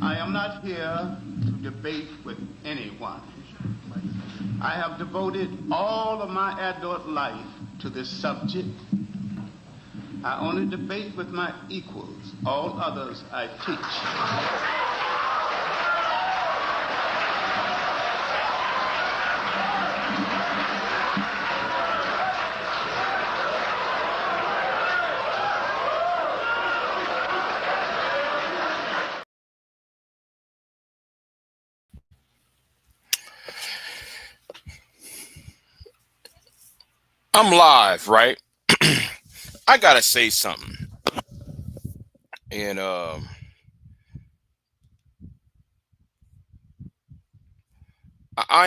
I am not here to debate with anyone. I have devoted all of my adult life to this subject. I only debate with my equals. All others I teach. I'm live, right? I gotta say something. And I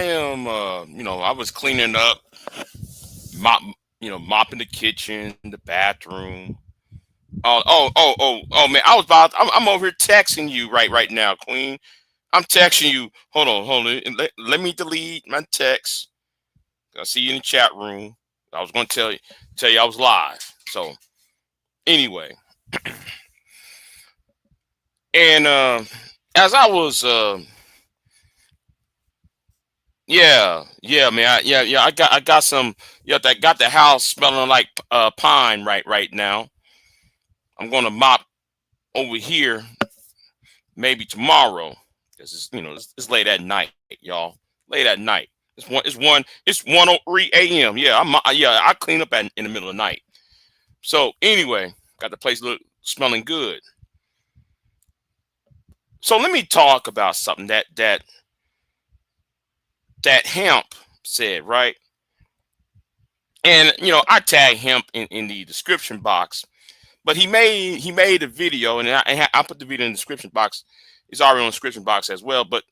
am I was cleaning up, mopping the kitchen, the bathroom. Oh man, I'm over here texting you right now, Queen. I'm texting you. Hold on. And let me delete my text. I see you in the chat room. I was gonna tell you I was live. So anyway. And as I was man, I got some that got the house smelling like pine right now. I'm gonna mop over here maybe tomorrow because it's late at night, y'all. Late at night. It's 1:03 a.m. Yeah, I clean up in the middle of the night. So anyway, got the place smelling good. So let me talk about something that Hemp said, right? And I tagged Hemp in the description box, but he made a video, and I put the video in the description box. It's already on the description box as well. But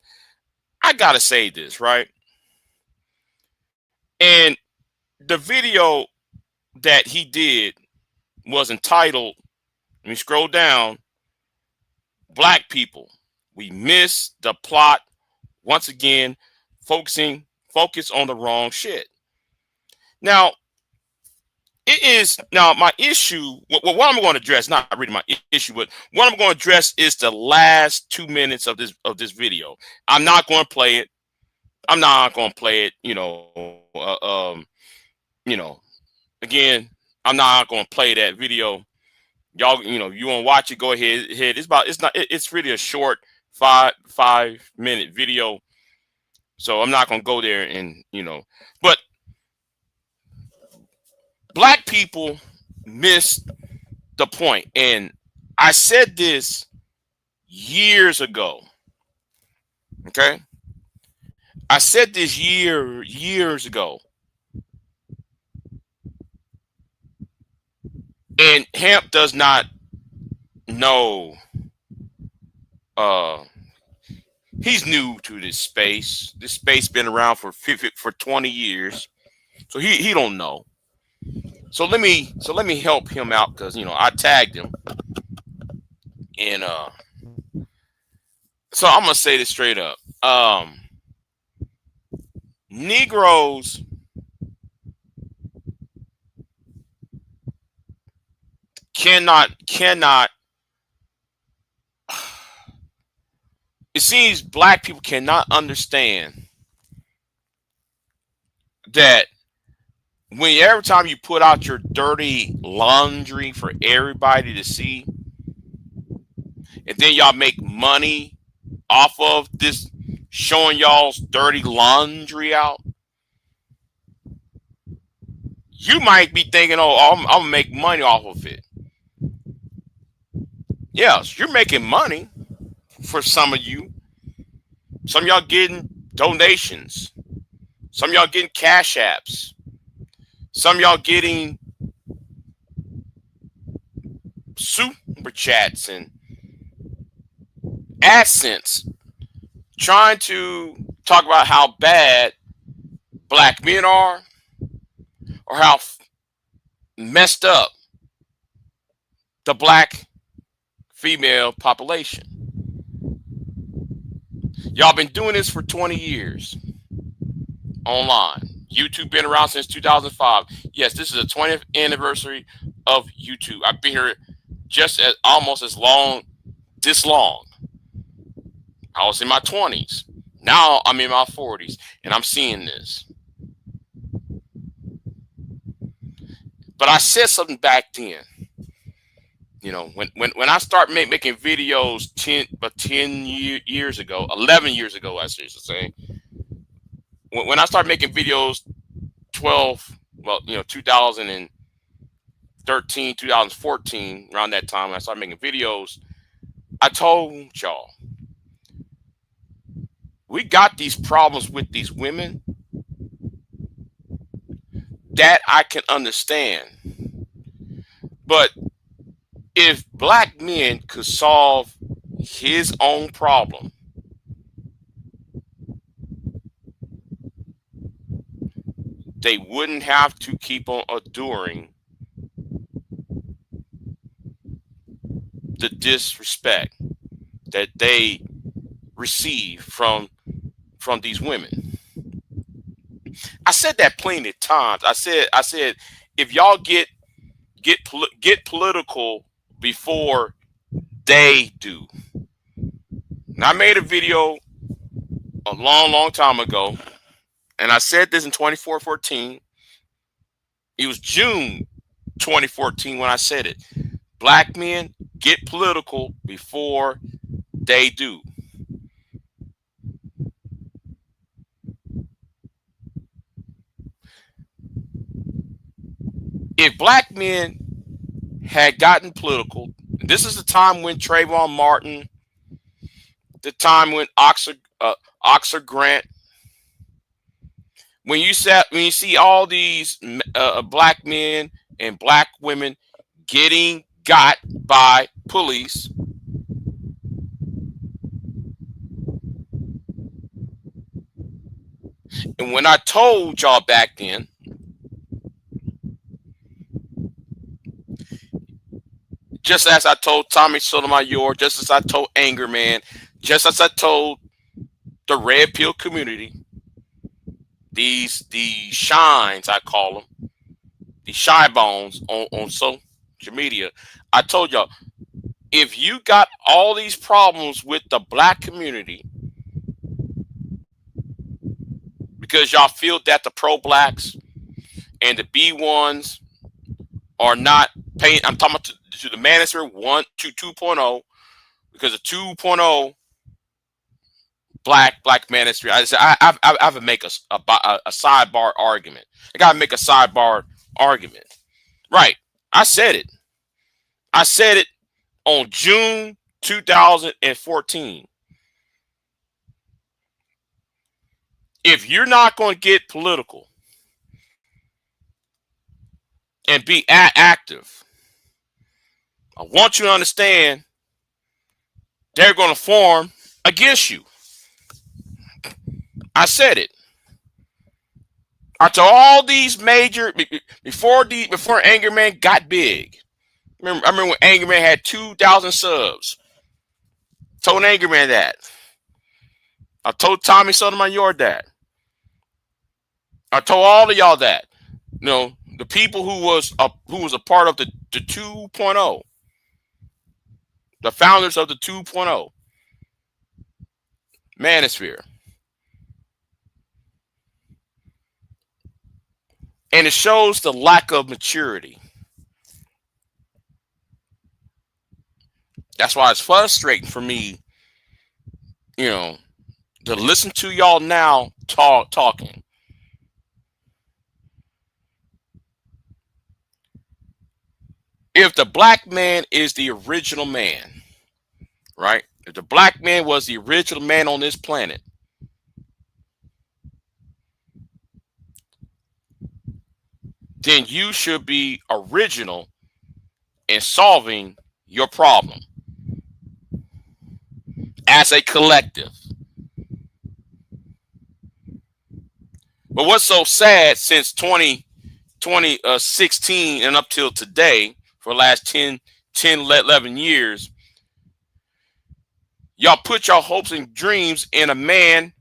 I gotta say this, right? And the video that he did was entitled, let me scroll down, Black People, we missed the plot once again, focus on the wrong shit. Now, my issue, what I'm going to address, not really my issue, but what I'm going to address is the last 2 minutes of this video. I'm not going to play it. Again, I'm not going to play that video. Y'all, you want to watch it, go ahead. It's really a short 5-minute video. So I'm not going to go there and, but Black people missed the point. And I said this years ago. Okay. I said this years ago. And Hemp does not know. He's new to this space. This space been around for 20 years. So he don't know. So let me help him out because I tagged him. And so I'm gonna say this straight up. Negroes cannot it seems Black people cannot understand that every time you put out your dirty laundry for everybody to see, and then y'all make money off of this showing y'all's dirty laundry out, you might be thinking, I'm gonna make money off of it. Yes, you're making money for some of you. Some of y'all getting donations. Some of y'all getting cash apps. Some of y'all getting super chats and AdSense, trying to talk about how bad Black men are or how messed up the Black female population. Y'all been doing this for 20 years online. YouTube been around since 2005. Yes, this is the 20th anniversary of YouTube. I've been here just almost as long, this long. I was in my 20s. Now I'm in my 40s, and I'm seeing this. But I said something back then. You know, when I start making videos 10 years ago, 11 years ago, I should say. When I started making videos 12, well, 2013, 2014, around that time, when I started making videos, I told y'all, we got these problems with these women that I can understand. But if black men could solve his own problem, they wouldn't have to keep on enduring the disrespect that they receive from these women. I said that plenty of times. I said if y'all get political before they do. And I made a video a long time ago, and I said this in 2014. It was June 2014 when I said it. Black men get political before they do. If black men had gotten political, this is the time when Trayvon Martin, the time when Oxford Grant, when you see all these black men and black women getting got by police, and when I told y'all back then, just as I told Tommy Sotomayor, just as I told Anger Man, just as I told the Red Pill community, these shines, I call them, these shy bones on social media, I told y'all, if you got all these problems with the black community because y'all feel that the pro-blacks and the B1s are not paying, I'm talking about to the manosphere 1 to 2.0, because the 2.0 black manosphere, I have to make a sidebar argument. I gotta make a sidebar argument. Right. I said it on June 2014. If you're not going to get political and be active, I want you to understand they're going to form against you. I said it. I told all these major before Anger Man got big. I remember when Anger Man had 2,000 subs. Told Anger Man that. I told Tommy Sotomayor that. I told all of y'all that. You know, the people who was a part of the 2.0, the founders of the 2.0 manosphere. And it shows the lack of maturity. That's why it's frustrating for me, to listen to y'all now talking. If the black man is the original man, right? If the black man was the original man on this planet, then you should be original in solving your problem as a collective. But what's so sad, since 2016 and up till today, for the last 10, 11 years, y'all put your hopes and dreams in a man,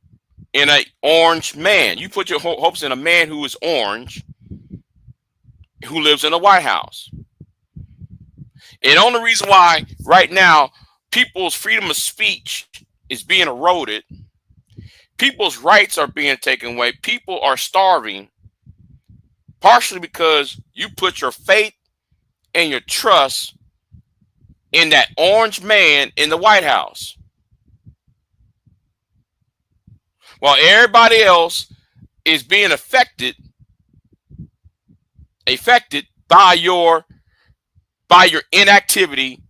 in an orange man. You put your hopes in a man who is orange, who lives in the White House. And the only reason why right now people's freedom of speech is being eroded. People's rights are being taken away. People are starving, partially because you put your faith and your trust in that orange man in the White House. While everybody else is being affected by your inactivity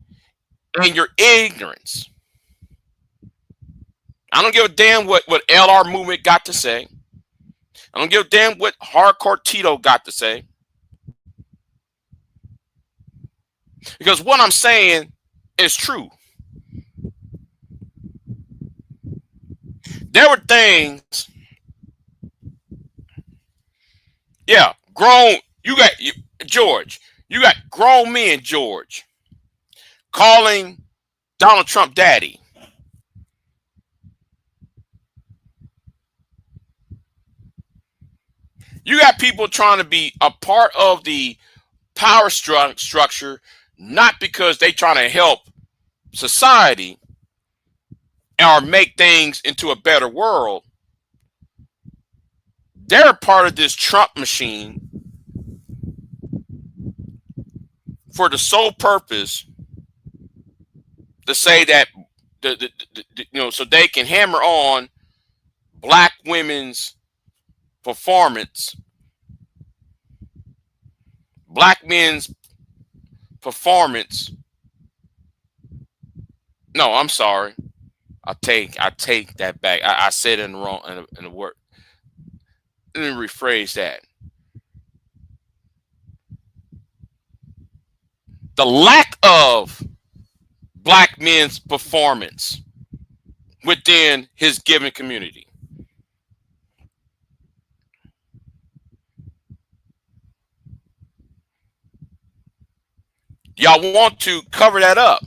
and your ignorance. I don't give a damn what LR movement got to say. I don't give a damn what hardcore Tito got to say. Because what I'm saying is true. There were things, George, you got grown men, George, calling Donald Trump daddy. You got people trying to be a part of the power structure, not because they trying to help society or make things into a better world. They're part of this Trump machine for the sole purpose to say that so they can hammer on black women's performance, black men's performance. No, I'm sorry. I take that back. I said it in the wrong in the word. Let me rephrase that. The lack of black men's performance within his given community. Y'all want to cover that up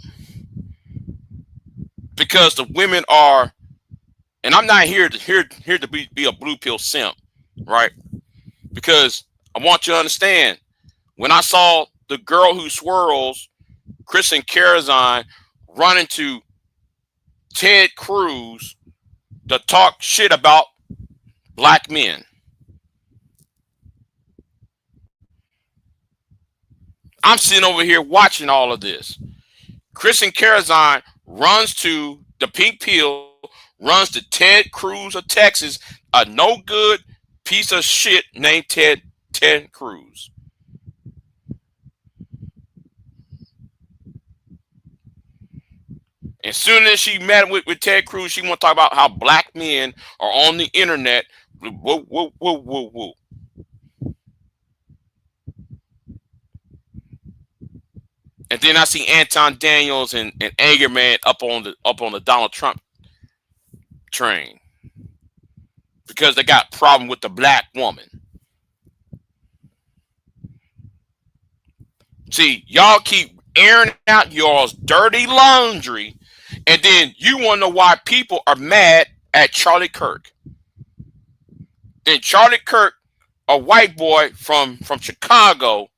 because the women are, and I'm not here to be a blue pill simp, right? Because I want you to understand, when I saw the girl who swirls, Kristen Karazine, run into Ted Cruz to talk shit about black men, I'm sitting over here watching all of this. Kristen Karazine runs to the pink pill, runs to Ted Cruz of Texas, a no good piece of shit named Ted Cruz. As soon as she met with Ted Cruz, she want to talk about how black men are on the internet. Whoa, whoa, whoa, whoa, whoa. And then I see Anton Daniels and Angerman up on the Donald Trump train because they got a problem with the black woman. See, y'all keep airing out y'all's dirty laundry, and then you want to know why people are mad at Charlie Kirk. Then Charlie Kirk, a white boy from Chicago,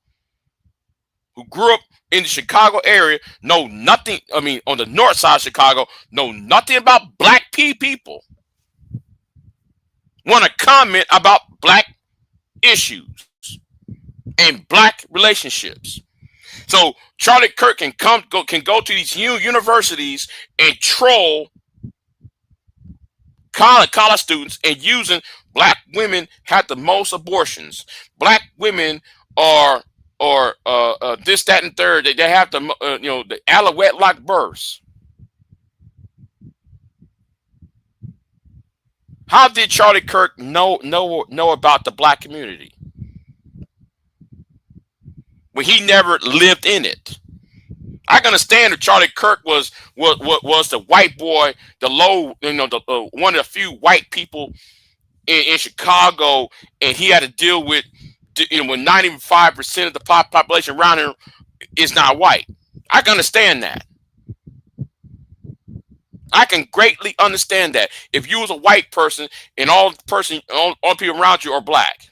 who grew up in the Chicago area, know nothing. I mean, on the north side of Chicago, know nothing about black people. Want to comment about black issues and black relationships. So Charlie Kirk can go to these universities and troll college students and using black women have the most abortions. Black women are this, that, and third. They have the the Alouette like births. How did Charlie Kirk know about the black community when he never lived in it? I can understand that Charlie Kirk was the white boy, the low, one of the few white people in Chicago, and he had to deal with, when 95% of the population around him is not white. I can understand that. I can greatly understand that if you was a white person and all people around you are black.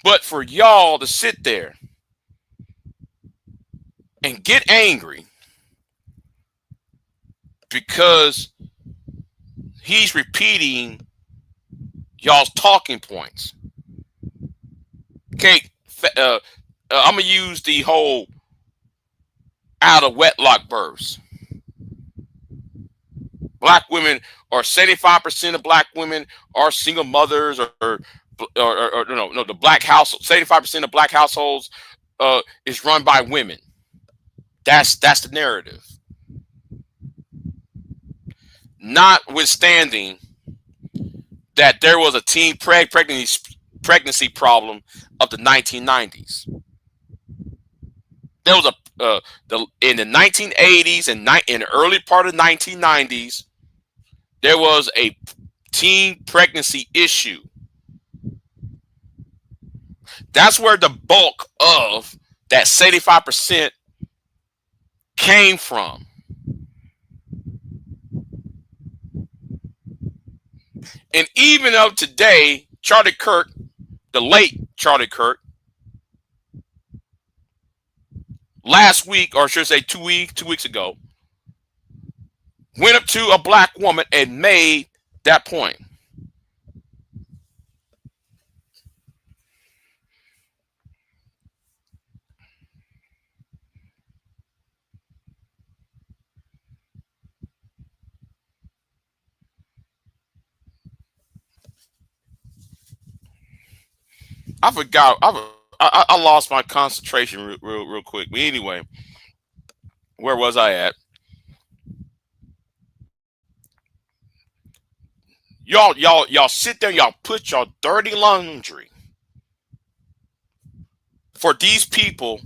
But for y'all to sit there and get angry because he's repeating y'all's talking points. Okay, I'm gonna use the whole out of wedlock births. Black women, or 75% of black women are single mothers, or no, the black household, 75% of black households is run by women. That's the narrative. Notwithstanding that there was a teen pregnancy problem of the 1990s. There was in the 1980s and in the early part of the 1990s, there was a teen pregnancy issue. That's where the bulk of that 75% came from. And even of today, Charlie Kirk, the late Charlie Kirk, last week, or should I say 2 weeks ago, went up to a black woman and made that point. I forgot. I lost my concentration real quick. But anyway, where was I at? Y'all sit there. Y'all put your dirty laundry for these people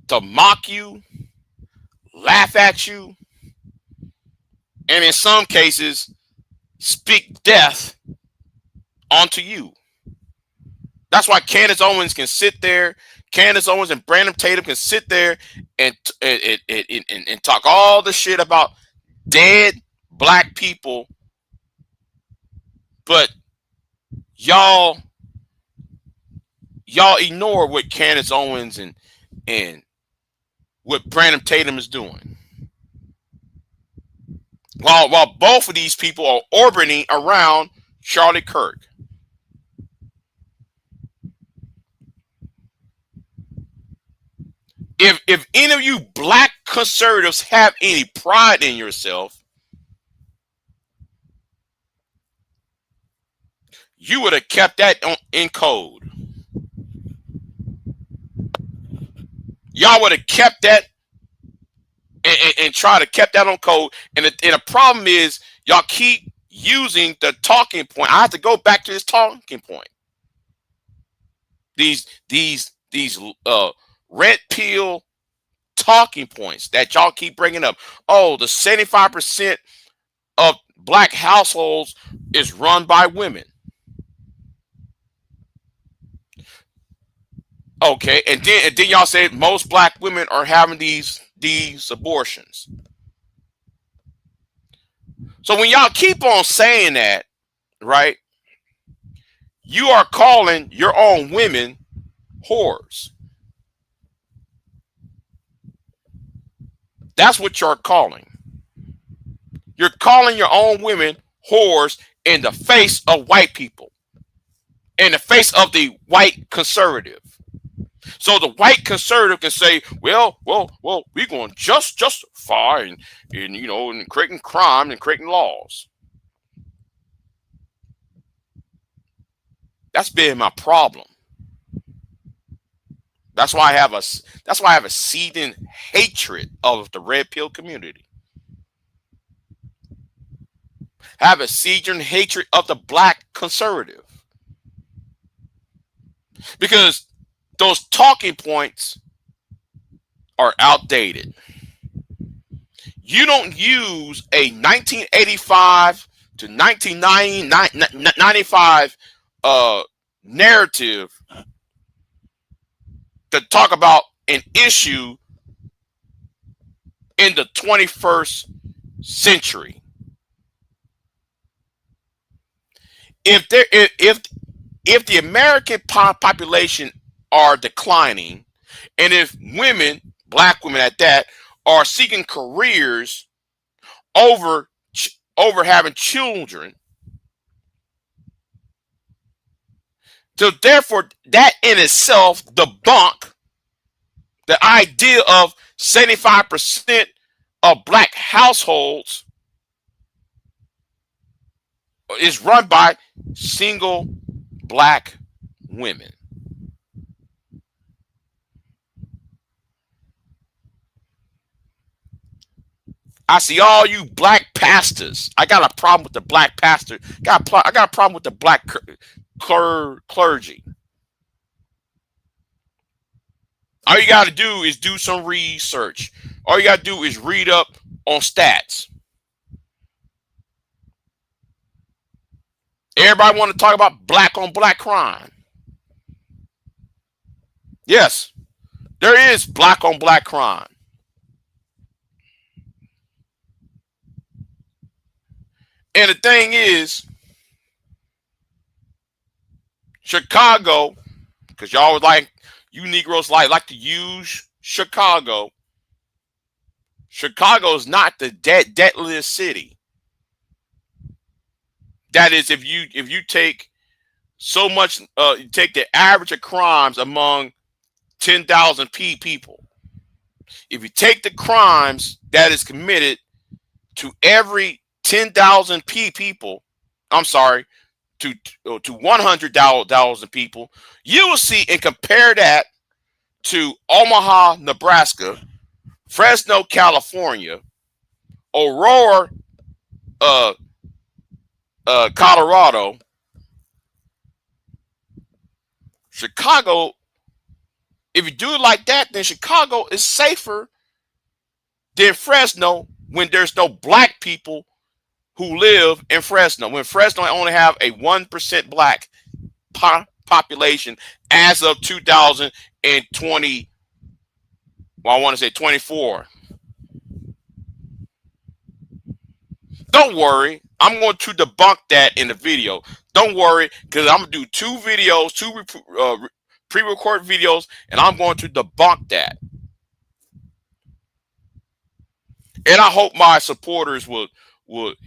to mock you, laugh at you, and in some cases, speak death onto you. That's why Candace Owens can sit there. Candace Owens and Brandon Tatum can sit there and talk all the shit about dead black people, but y'all ignore what Candace Owens and what Brandon Tatum is doing, while both of these people are orbiting around Charlie Kirk. If any of you black conservatives have any pride in yourself, you would have kept that in code. Y'all would have kept that and try to kept that on code. And the problem is y'all keep using the talking point. I have to go back to this talking point. These red pill talking points that y'all keep bringing up. Oh, the 75% of black households is run by women. Okay, and then y'all say most black women are having these abortions. So when y'all keep on saying that, right, you are calling your own women whores. That's what you're calling. You're calling your own women whores in the face of white people, in the face of the white conservative. So the white conservative can say, well, we're going to justify and creating crime and creating laws. That's been my problem. That's why I have a seething hatred of the red pill community. I have a seething hatred of the black conservative. Because those talking points are outdated. You don't use a 1985 to 1995 narrative to talk about an issue in the 21st century. If the American population are declining, and if women, black women at that, are seeking careers over over having children. So therefore, that in itself debunk the idea of 75% of black households is run by single black women. I see all you black pastors. I got a problem with the black pastor. I got a problem with the black clergy. All you got to do is do some research. All you got to do is read up on stats. Everybody want to talk about black on black crime. Yes, there is black on black crime. And the thing is, Chicago, because y'all was like, you Negroes like to use Chicago. Chicago is not the deadliest city. That is, if you take so much, you take the average of crimes among 10,000 people. If you take the crimes that is committed to every 10,000 people, I'm sorry, to 100,000 people, you will see and compare that to Omaha, Nebraska, Fresno, California, Aurora, Colorado, Chicago. If you do it like that, then Chicago is safer than Fresno when there's no black people who live in Fresno. When Fresno only have a 1% black population as of 2020, well, I want to say 24. Don't worry, I'm going to debunk that in the video. Don't worry, because I'm going to do two videos, two pre-recorded videos, and I'm going to debunk that. And I hope my supporters will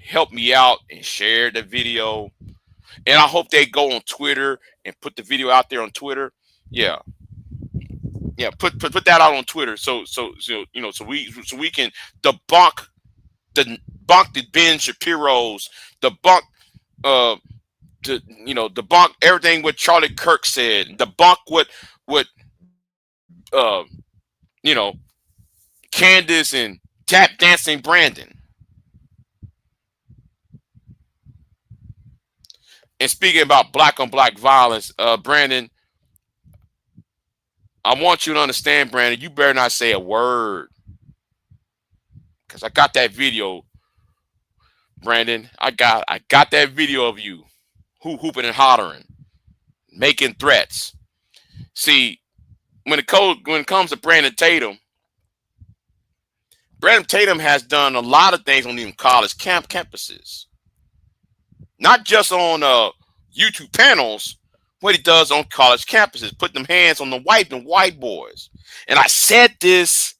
help me out and share the video. And I hope they go on Twitter and put the video out there on Twitter. Yeah. Put that out on Twitter so we can debunk the Ben Shapiro's, debunk debunk everything what Charlie Kirk said, debunk what Candace and tap dancing Brandon. And speaking about black on black violence, Brandon, I want you to understand, Brandon, you better not say a word. Because I got that video, Brandon. I got that video of you hooping and hollering, making threats. See, when it comes to Brandon Tatum has done a lot of things on these college campuses. Not just on YouTube panels, what he does on college campuses, putting them hands on the white boys. And I said this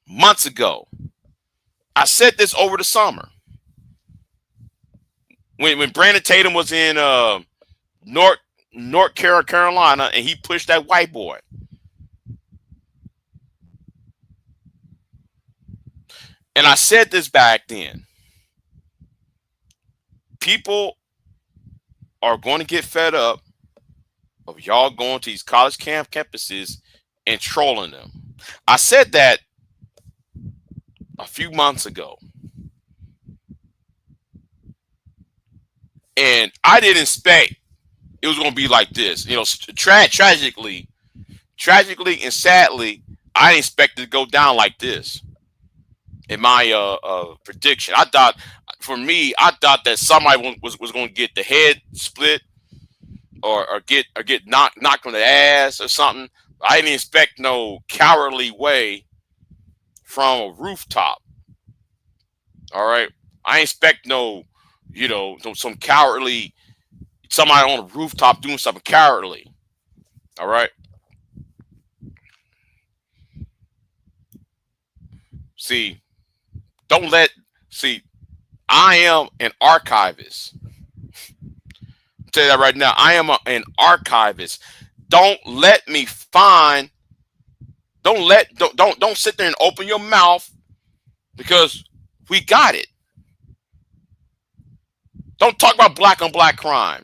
months ago. I said this over the summer. When Brandon Tatum was in North Carolina and he pushed that white boy. And I said this back then. People are going to get fed up of y'all going to these college campuses and trolling them. I said that a few months ago. And I didn't expect it was going to be like this. Tragically and sadly, I didn't expect it to go down like this. In my prediction, I thought that somebody was going to get the head split or get knocked on the ass or something. I didn't expect no cowardly way from a rooftop. All right, I didn't expect some cowardly somebody on a rooftop doing something cowardly. All right. See, Don't let, see, I am an archivist. I'll tell you that right now. I am an archivist. Don't let me find, don't sit there and open your mouth because we got it. Don't talk about black on black crime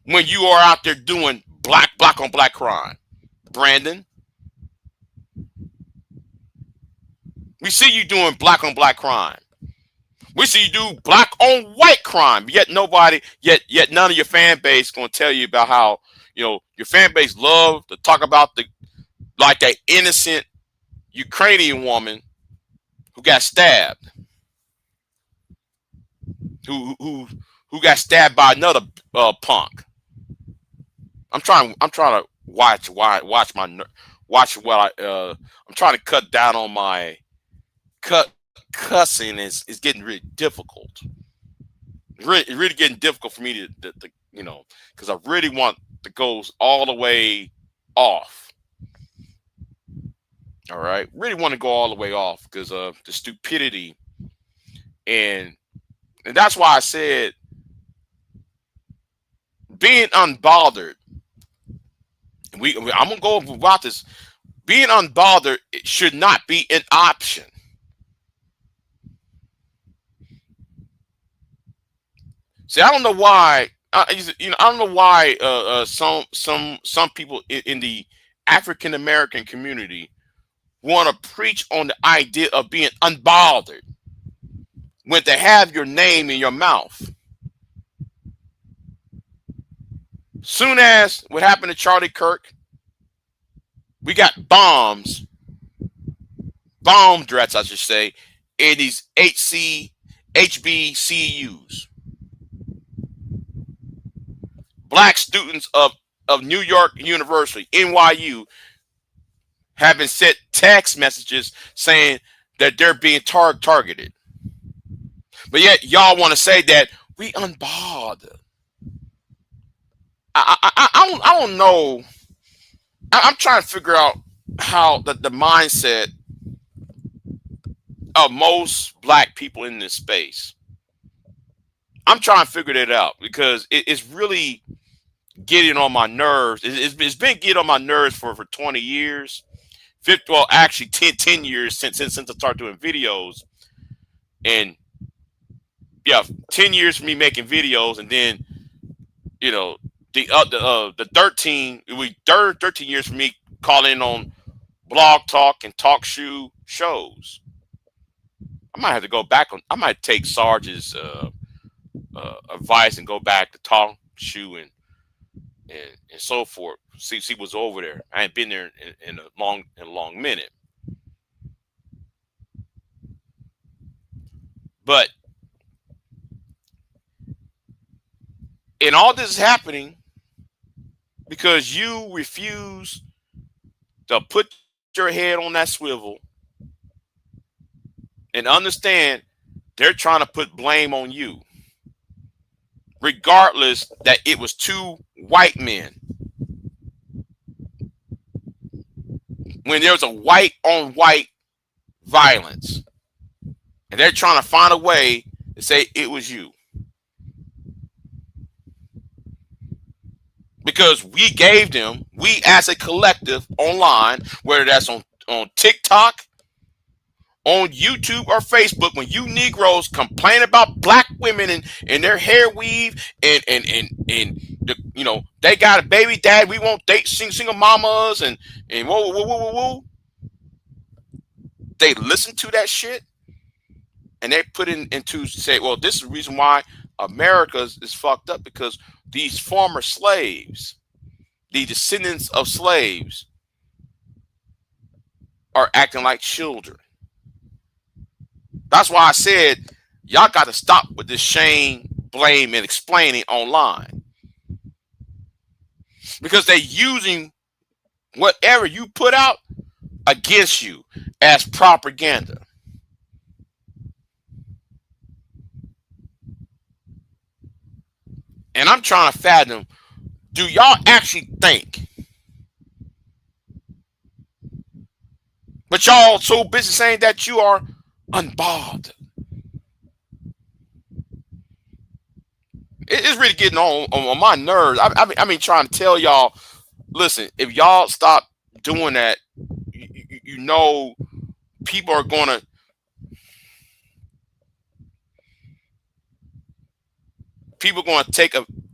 when you are out there doing black on black crime. Brandon, we see you doing black on black crime. We see you do black on white crime. Yet none of your fan base gonna tell you about how, your fan base love to talk about that innocent Ukrainian woman who got stabbed, who got stabbed by another punk. I'm trying to watch what I'm trying to cut down on my cussing is getting really difficult. Really getting difficult for me to because I really want to go all the way off. All right, really want to go all the way off because of the stupidity, and that's why I said being unbothered. I'm gonna go about this. Being unbothered, it should not be an option. See, I don't know why. I don't know why some people in the African American community want to preach on the idea of being unbothered when they have your name in your mouth. Soon as what happened to Charlie Kirk, we got bomb threats, I should say, in these HBCUs. Black students of New York University, NYU, have been sent text messages saying that they're being targeted. But yet y'all want to say that we unbothered. I don't know. I'm trying to figure out how the mindset of most black people in this space. I'm trying to figure that out because it's really getting on my nerves. It's been getting on my nerves for 20 years. Well, actually 10 years since I started doing videos. And yeah, 10 years for me making videos, and then the 13 years for me calling on Blog Talk and Talk shows. I might have to go back on. I might take Sarge's advice and go back to Talk Shoe and so forth. See what's over there. I ain't been there in a long minute. But and all this is happening because you refuse to put your head on that swivel and understand they're trying to put blame on you, regardless that it was two white men. When there's a white on white violence, and they're trying to find a way to say it was you. Because we gave them, we as a collective online, whether that's on TikTok, on YouTube or Facebook, when you Negroes complain about black women and their hair weave and they got a baby dad, we won't date single mamas and whoa. They listen to that shit and they put into say, well, this is the reason why America is fucked up, because these former slaves, the descendants of slaves, are acting like children. That's why I said y'all got to stop with this shame, blame, and explaining online, because they're using whatever you put out against you as propaganda. And I'm trying to fathom, do y'all actually think? But y'all so busy saying that you are unbothered. It's really getting on my nerves. I mean, trying to tell y'all, listen, if y'all stop doing that, you know, people are gonna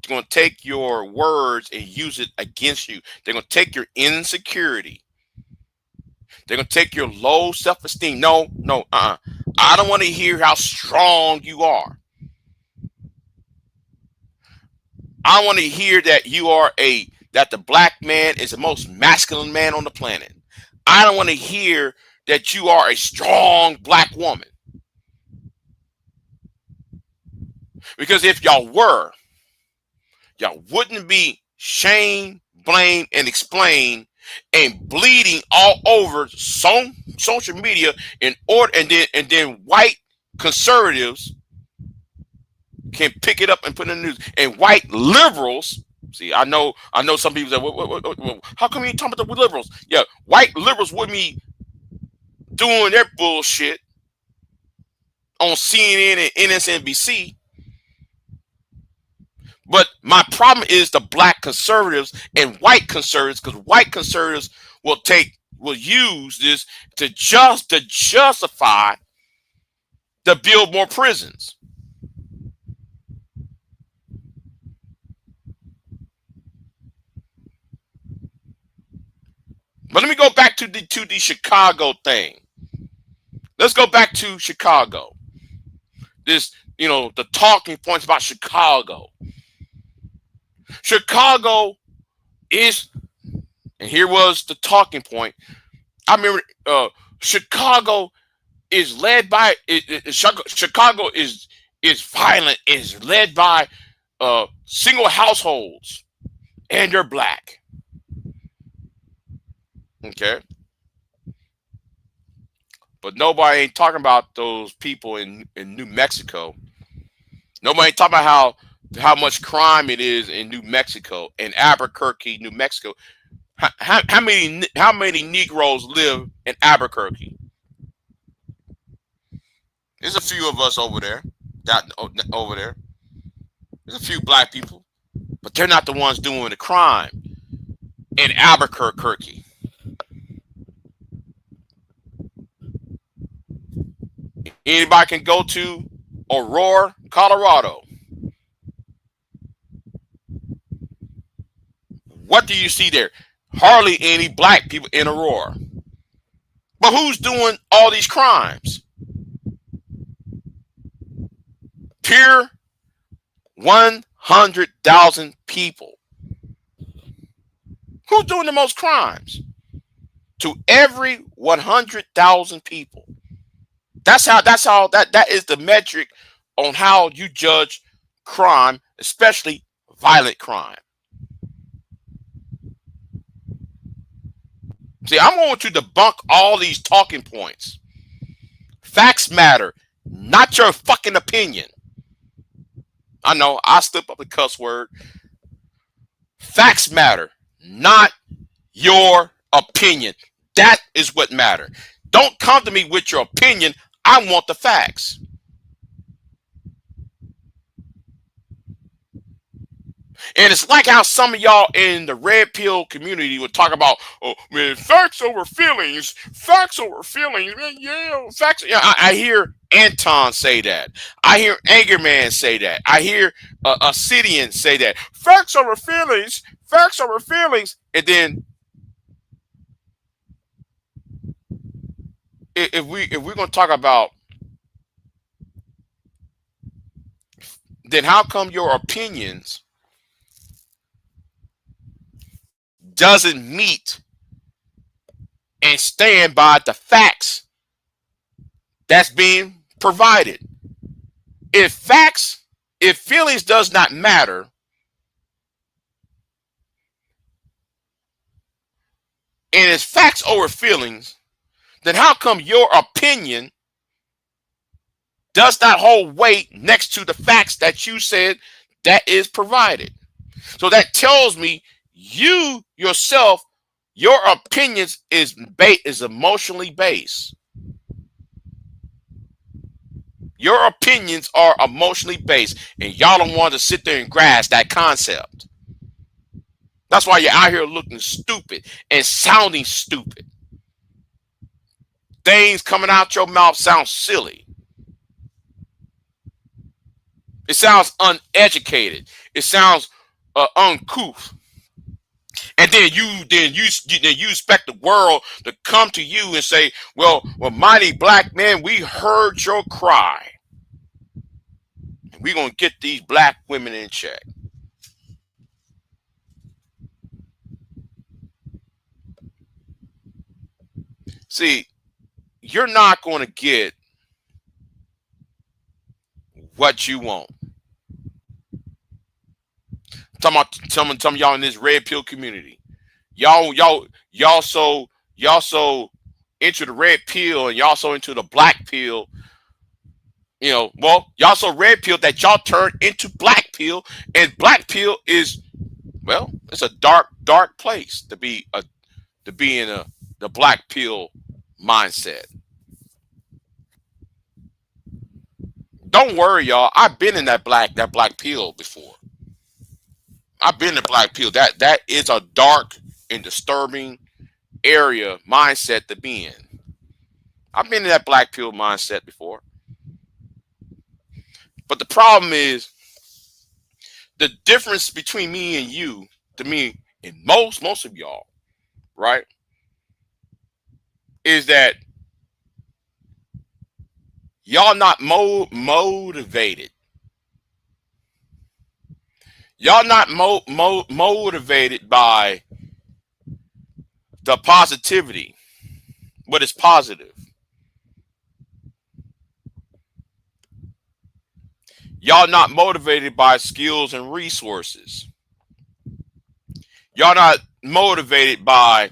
gonna take your words and use it against you. They're gonna take your insecurity. They're gonna take your low self-esteem. No, no, I don't want to hear how strong you are. I want to hear that that the black man is the most masculine man on the planet. I don't want to hear that you are a strong black woman. Because if y'all were, y'all wouldn't be shamed, blamed, and explained and bleeding all over social media and then white conservatives can pick it up and put it in the news. And white liberals, see, I know some people say, well, how come you ain't talking about the liberals? Yeah, white liberals with me doing their bullshit on CNN and MSNBC. But my problem is the black conservatives and white conservatives, because white conservatives will use this to justify to build more prisons. But let me go back to the Chicago thing. Let's go back to Chicago. This, the talking points about Chicago. Chicago is, and here was the talking point. I remember Chicago is led by Chicago is violent, is led by single households, and they're black. Okay. But nobody ain't talking about those people in New Mexico. Nobody ain't talking about how much crime it is in New Mexico, in Albuquerque, New Mexico. How many Negroes live in Albuquerque? There's a few of us over there. Over there. There's a few black people, but they're not the ones doing the crime in Albuquerque. Anybody can go to Aurora, Colorado. What do you see there? Hardly any black people in Aurora. But who's doing all these crimes? Pure 100,000 people. Who's doing the most crimes? To every 100,000 people. That is the metric on how you judge crime, especially violent crime. See, I'm going to debunk all these talking points. Facts matter, not your fucking opinion. I know I slip up a cuss word. Facts matter, not your opinion. That is what matters. Don't come to me with your opinion. I want the facts. And it's like how some of y'all in the red pill community would talk about, oh man, facts over feelings, man, yeah, facts. Yeah, I hear Anton say that. I hear Angerman say that. I hear Obsidian say that. Facts over feelings. And then if we're gonna talk about, then how come your opinions doesn't meet and stand by the facts that's being provided? If feelings does not matter, and it's facts over feelings, then how come your opinion does not hold weight next to the facts that you said that is provided? So that tells me you yourself, your opinions is emotionally based. Your opinions are emotionally based, and y'all don't want to sit there and grasp that concept. That's why you're out here looking stupid and sounding stupid. Things coming out your mouth sound silly. It sounds uneducated. It sounds uncouth. And then you expect the world to come to you and say, well, mighty black man, we heard your cry. We're gonna get these black women in check. See, you're not gonna get what you want. Some of y'all in this red pill community. Y'all so into the red pill and y'all so into the black pill. Well, y'all so red pill that y'all turned into black pill, and black pill is, well, it's a dark place to be in the black pill mindset. Don't worry, y'all. I've been in that black pill before. I've been in black pill. That is a dark and disturbing area mindset to be in. I've been in that black pill mindset before. But the problem is the difference between me and you, to me, and most of y'all, right, is that y'all not motivated. Y'all not motivated by the positivity, what is positive. Y'all not motivated by skills and resources. Y'all not motivated by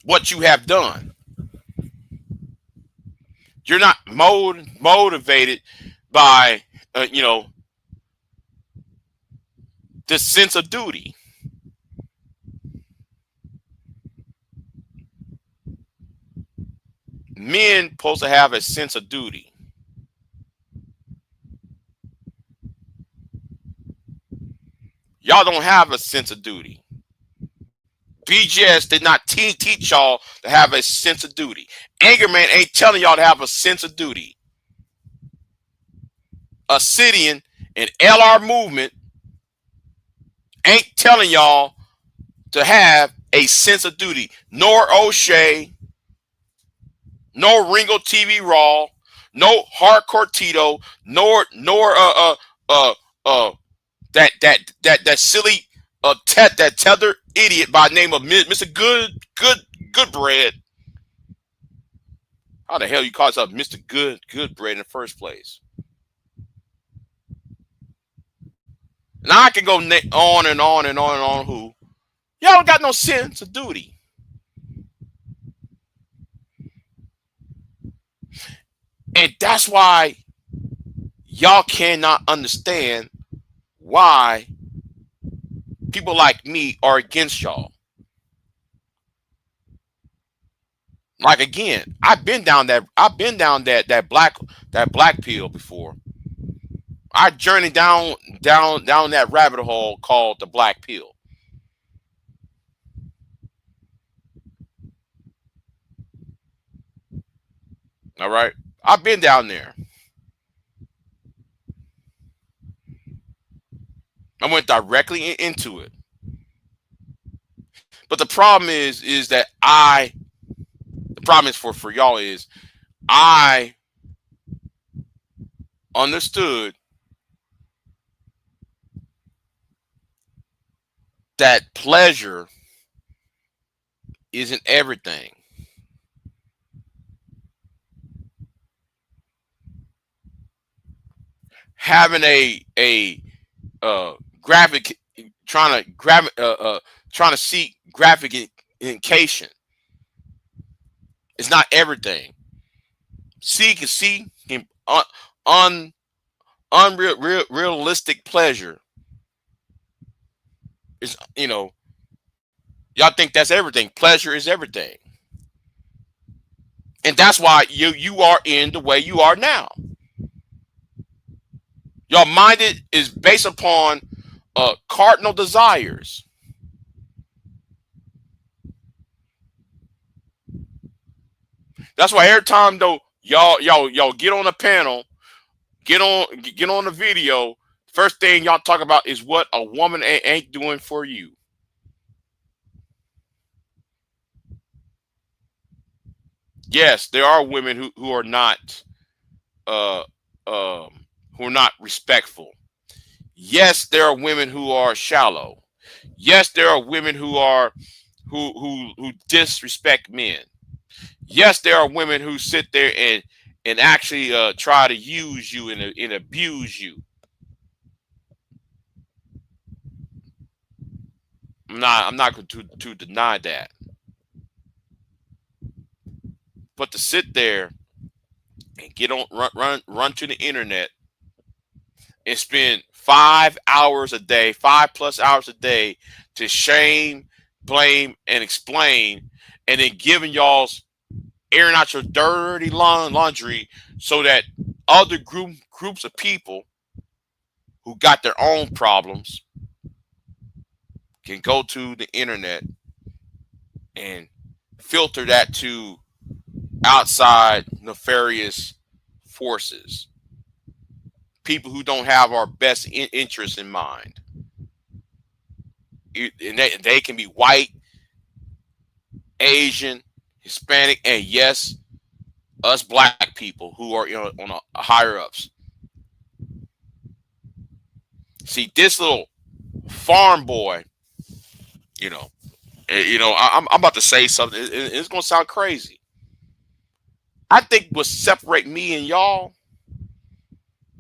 what you have done. You're not motivated by, this sense of duty. Men supposed to have a sense of duty. Y'all don't have a sense of duty. BGS did not teach y'all to have a sense of duty. Angerman ain't telling y'all to have a sense of duty. Obsidian and LR movement ain't telling y'all to have a sense of duty. Nor O'Shea, no Ringo TV Raw, no Hardcore Tito, nor that silly that tether idiot by the name of Mr. Good Bread. How the hell you call yourself Mr. Good Bread in the first place? Now I can go on and on and on and on. Who y'all don't got no sense of duty. And that's why y'all cannot understand why people like me are against y'all. Like, again, I've been down that black pill before. I journeyed down that rabbit hole called the black pill. All right, I've been down there. I went directly into it. But the problem is that the problem is for y'all is I understood that pleasure isn't everything. Having a graphic, trying to seek gratification is not everything. Seeking unrealistic pleasure is, y'all think that's everything. Pleasure is everything. And that's why you are in the way you are now. Your mind is based upon cardinal desires. That's why every time though y'all get on a panel, get on the video, first thing y'all talk about is what a woman ain't doing for you. Yes, there are women who are not uh who are not respectful. Yes, there are women who are shallow. Yes, there are women who disrespect men. Yes, there are women who sit there and actually try to use you and abuse you. I'm not going to deny that. But to sit there and get on run to the internet and spend 5 hours a day, 5+ hours a day to shame, blame, and explain, and then giving y'all's airing out your dirty laundry so that other groups of people who got their own problems can go to the internet and filter that to outside nefarious forces, people who don't have our best interests in mind. And they can be white, Asian, Hispanic, and yes, us black people who are on a higher ups. See, this little farm boy, I'm about to say something. It's gonna sound crazy. I think what separate me and y'all,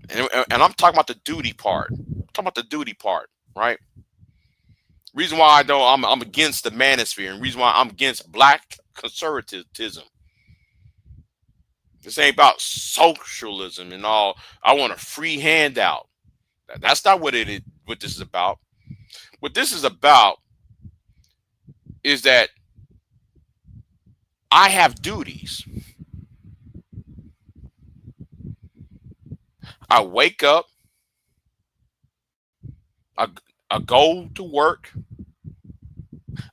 and I'm talking about the duty part. I'm talking about the duty part, right? Reason why I'm against the manosphere, and reason why I'm against black conservatism. This ain't about socialism and all. I want a free handout. That's not what it is. What this is about. What this is about is that I have duties. I wake up. I go to work.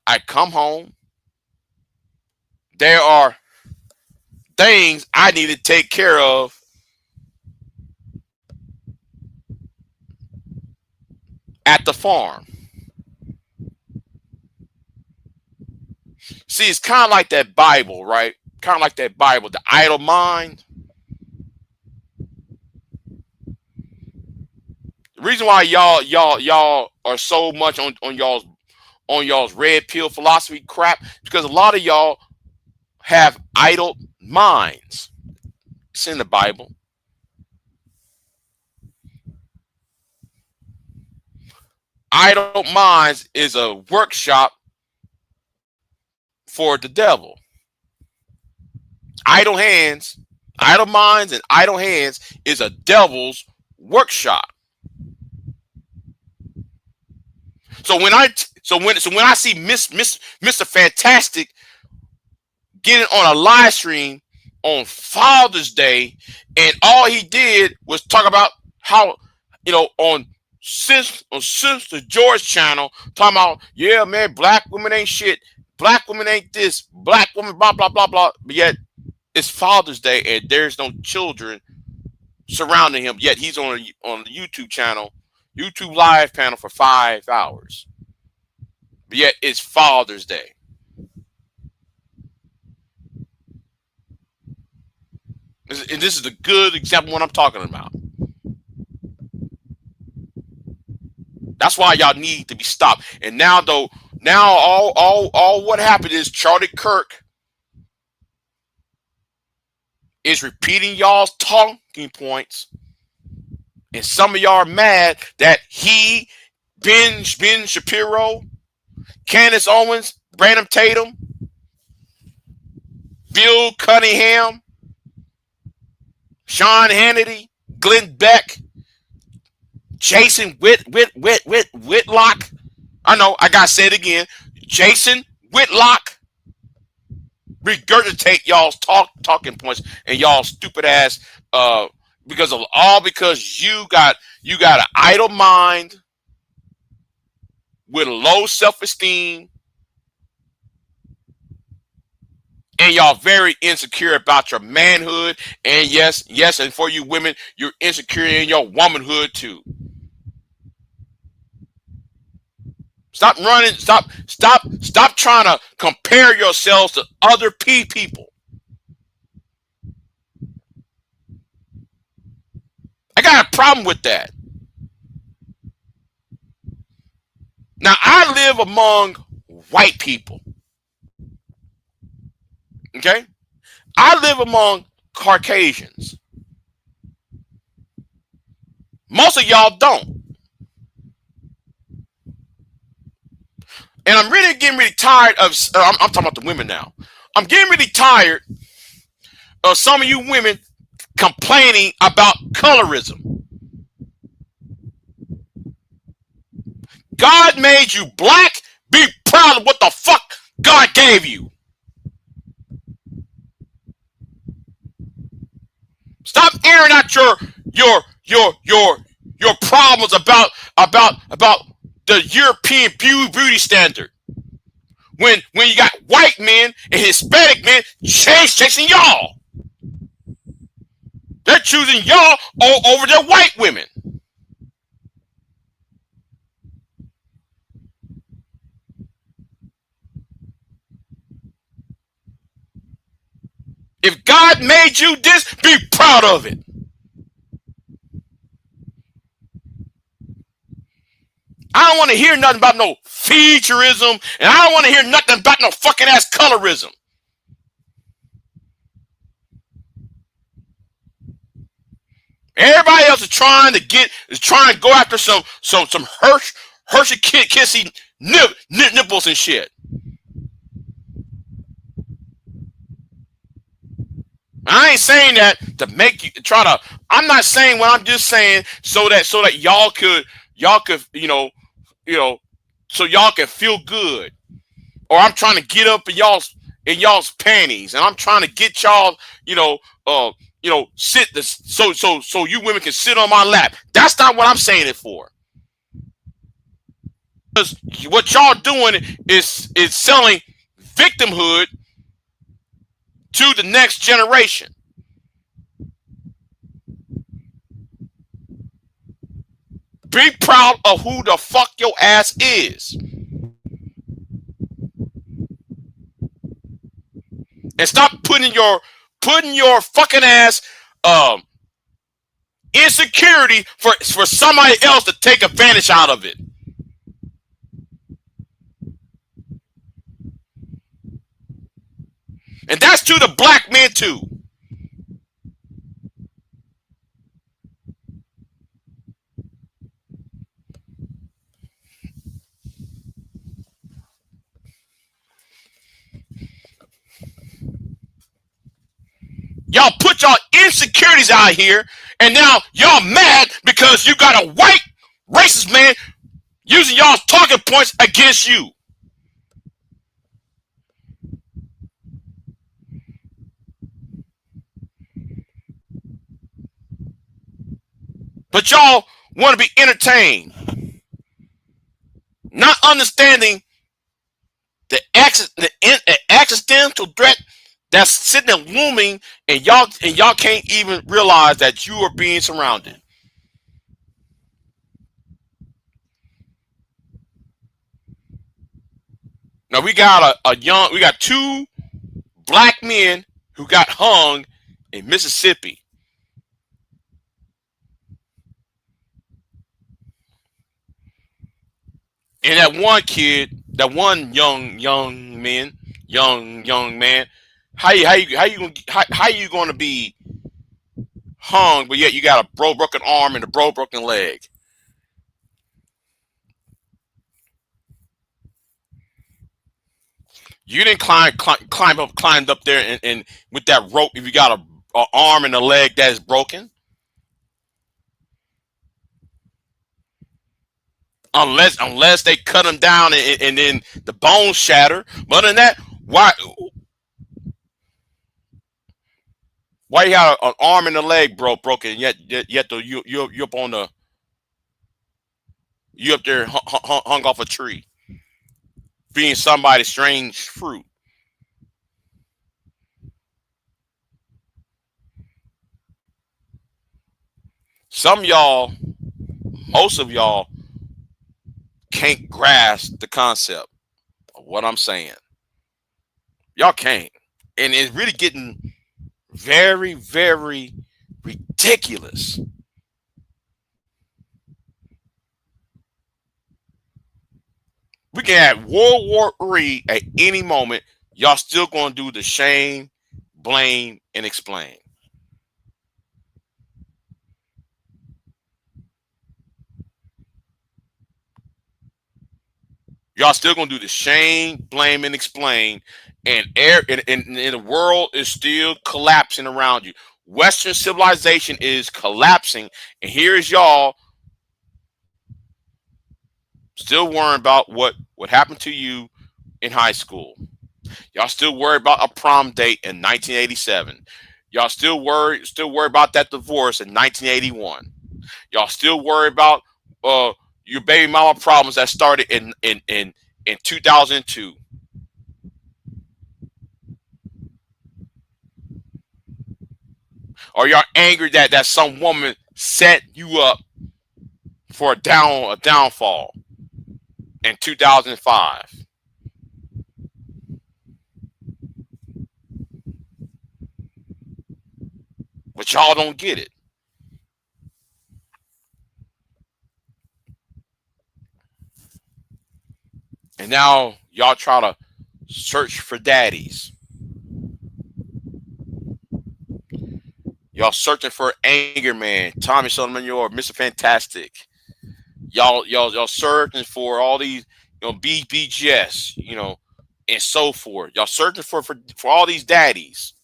I come home. There are things I need to take care of at the farm. See, it's kind of like that Bible, right? Kind of like that Bible, the idle mind. The reason why y'all are so much on y'all's red pill philosophy crap, because a lot of y'all have idle minds. It's in the Bible. Idle minds is a workshop for the devil. Idle hands, idle minds, and idle hands is a devil's workshop. So when I see Mr. Fantastic getting on a live stream on Father's Day, and all he did was talk about how on Sister George channel, talking about, yeah, man, black women ain't shit, black women ain't this, black women blah blah blah blah. But yet it's Father's Day and there's no children surrounding him. Yet he's on the YouTube channel, YouTube live panel for 5 hours. But yet it's Father's Day. And this is a good example of what I'm talking about. That's why y'all need to be stopped. And now all what happened is Charlie Kirk is repeating y'all's talking points, and some of y'all are mad that he, Ben Shapiro, Candace Owens, Brandon Tatum, Bill Cunningham, Sean Hannity, Glenn Beck, Jason Whitlock. I know, I gotta say it again. Jason Whitlock, regurgitate y'all's talking points and y'all stupid ass because you got an idle mind with a low self-esteem, and y'all very insecure about your manhood. And yes, and for you women, you're insecure in your womanhood too. Stop running. Stop trying to compare yourselves to other people. I got a problem with that. Now, I live among white people. Okay? I live among Caucasians. Most of y'all don't. And I'm really getting really tired of, I'm talking about the women now. I'm getting really tired of some of you women complaining about colorism. God made you black. Be proud of what the fuck God gave you. Stop airing out your problems about the European beauty standard. When you got white men and Hispanic men chasing y'all. They're choosing y'all over their white women. If God made you this, be proud of it. I don't want to hear nothing about no featureism, and I don't want to hear nothing about no fucking ass colorism. Everybody else is trying to go after some Hershey Kissy nipples and shit. I ain't saying that to make you try to. I'm not saying what I'm just saying so that y'all could so y'all can feel good. Or I'm trying to get up in y'all's panties, and I'm trying to get y'all sit this so you women can sit on my lap. That's not what I'm saying it for. Because what y'all doing is selling victimhood to the next generation. Be proud of who the fuck your ass is. And stop putting your fucking ass insecurity for somebody else to take advantage out of it. And that's to the black men too. Y'all put y'all insecurities out here, and now y'all mad because you got a white racist man using y'all's talking points against you. But y'all want to be entertained, not understanding the existential threat that's sitting there looming, and y'all can't even realize that you are being surrounded. Now we got we got two black men who got hung in Mississippi. And that one kid, that one young man, how you going to be hung, but yet you got a broken arm and a broken leg? You didn't climbed up there and with that rope if you got a arm and a leg that is broken. Unless they cut them down and then the bones shatter. But other than that, why Why you had an arm and a leg broken? Yet though you up on the you up there hung off a tree, being somebody's strange fruit. Some of y'all, most of y'all, can't grasp the concept of what I'm saying. Y'all can't, and it's really getting very, very ridiculous. We can have World War III at any moment. Y'all still gonna do the shame, blame, and explain. Y'all still gonna do the shame, blame, and explain, and the world is still collapsing around you. Western civilization is collapsing, and here is y'all still worrying about what happened to you in high school. Y'all still worry about a prom date in 1987. Y'all still worry about that divorce in 1981. Y'all still worry about your baby mama problems that started in 2002. Or y'all angry that some woman set you up for a downfall in 2005. But y'all don't get it. And now y'all try to search for daddies. Y'all searching for Anger Man, Tommy Sotomayor, Mr. Fantastic. Y'all searching for all these, BBGS, and so forth. Y'all searching for all these daddies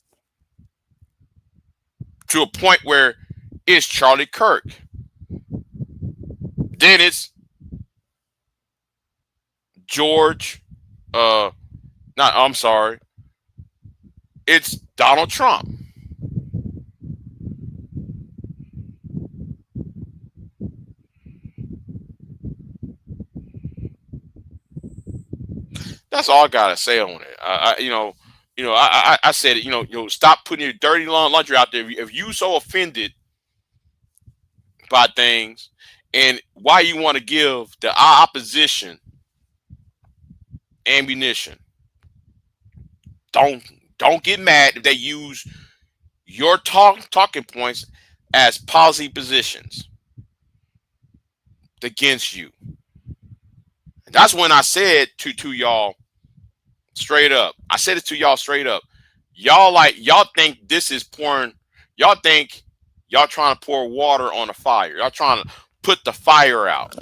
to a point where it's Charlie Kirk. Then it's George. Not. I'm sorry. It's Donald Trump. That's all I gotta say on it. I said it. Stop putting your dirty laundry out there. If you so offended by things, and why you want to give the opposition ammunition, don't don't get mad if they use your talking points as policy positions against you. And that's when I said to y'all straight up. I said it to y'all straight up. Y'all think this is pouring. Y'all think y'all trying to pour water on a fire. Y'all trying to put the fire out.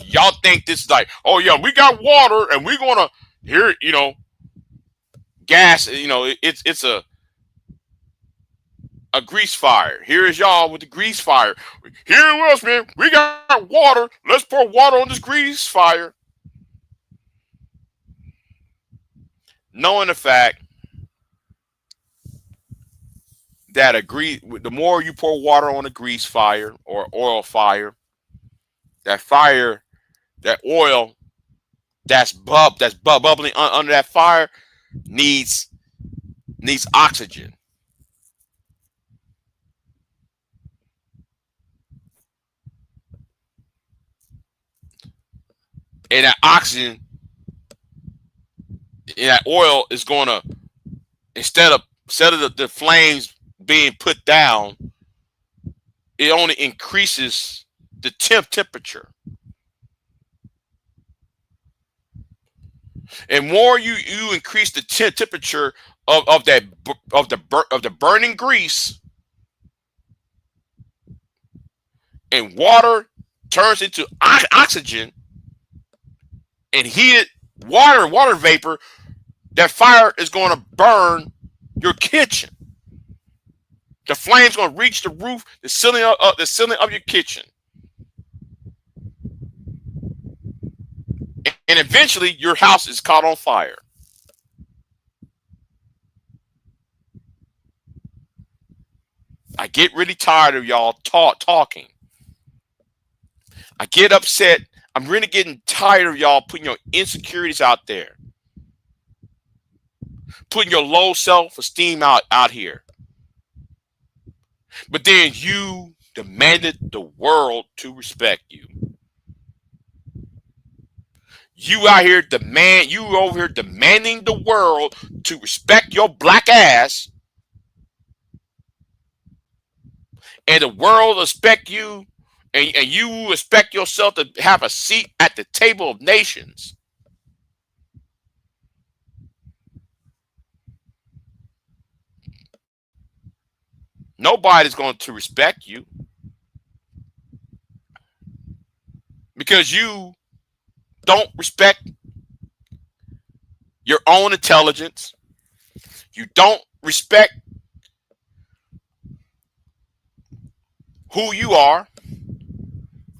Y'all think this is like, oh yeah, we got water and we're gonna here, gas. It's a grease fire. Here is y'all with the grease fire. Here in West, man, we got water. Let's pour water on this grease fire. Knowing the fact that the more you pour water on a grease fire or oil fire, that oil that's bubbling under that fire needs oxygen. And that oxygen in that oil is going to, instead of the flames being put down, it only increases the temperature. And more you increase the temperature of the burning grease, and water turns into oxygen and heated water vapor, that fire is going to burn your kitchen. The flame's going to reach the roof, the ceiling of your kitchen. And eventually your house is caught on fire. I get really tired of y'all talking. I get upset. I'm really getting tired of y'all putting your insecurities out there. Putting your low self-esteem out here. But then you demanded the world to respect you. You over here demanding the world to respect your black ass. And the world respect you, and you expect yourself to have a seat at the table of nations. Nobody's going to respect you because you don't respect your own intelligence. You don't respect who you are.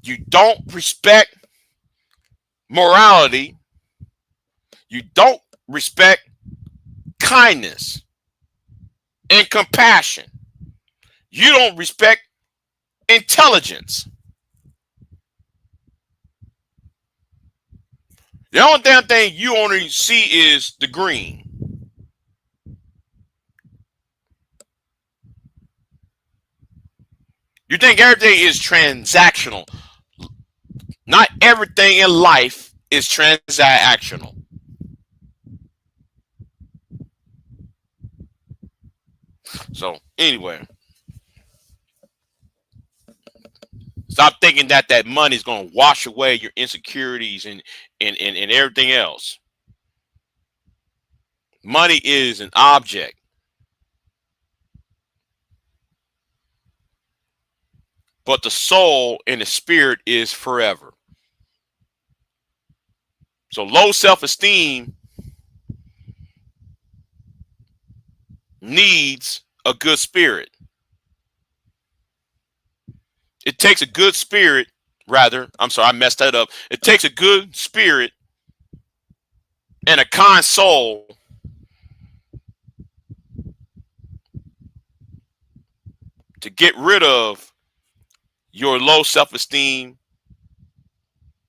You don't respect morality. You don't respect kindness and compassion. You don't respect intelligence. The only damn thing you only see is the green. You think everything is transactional. Not everything in life is transactional. So anyway, stop thinking that money is going to wash away your insecurities and everything else. Money is an object. But the soul and the spirit is forever. So low self-esteem needs a good spirit. It takes a good spirit, I messed that up. It takes a good spirit and a kind soul to get rid of your low self-esteem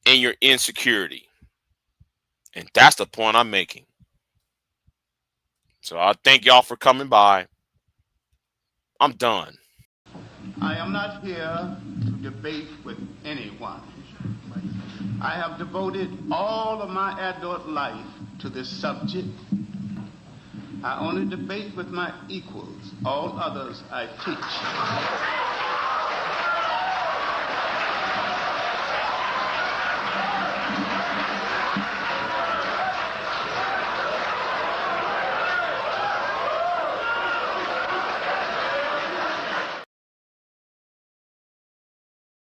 and your insecurity. And that's the point I'm making. So I thank y'all for coming by. I'm done. I am not here to debate with anyone. I have devoted all of my adult life to this subject. I only debate with my equals. All others I teach.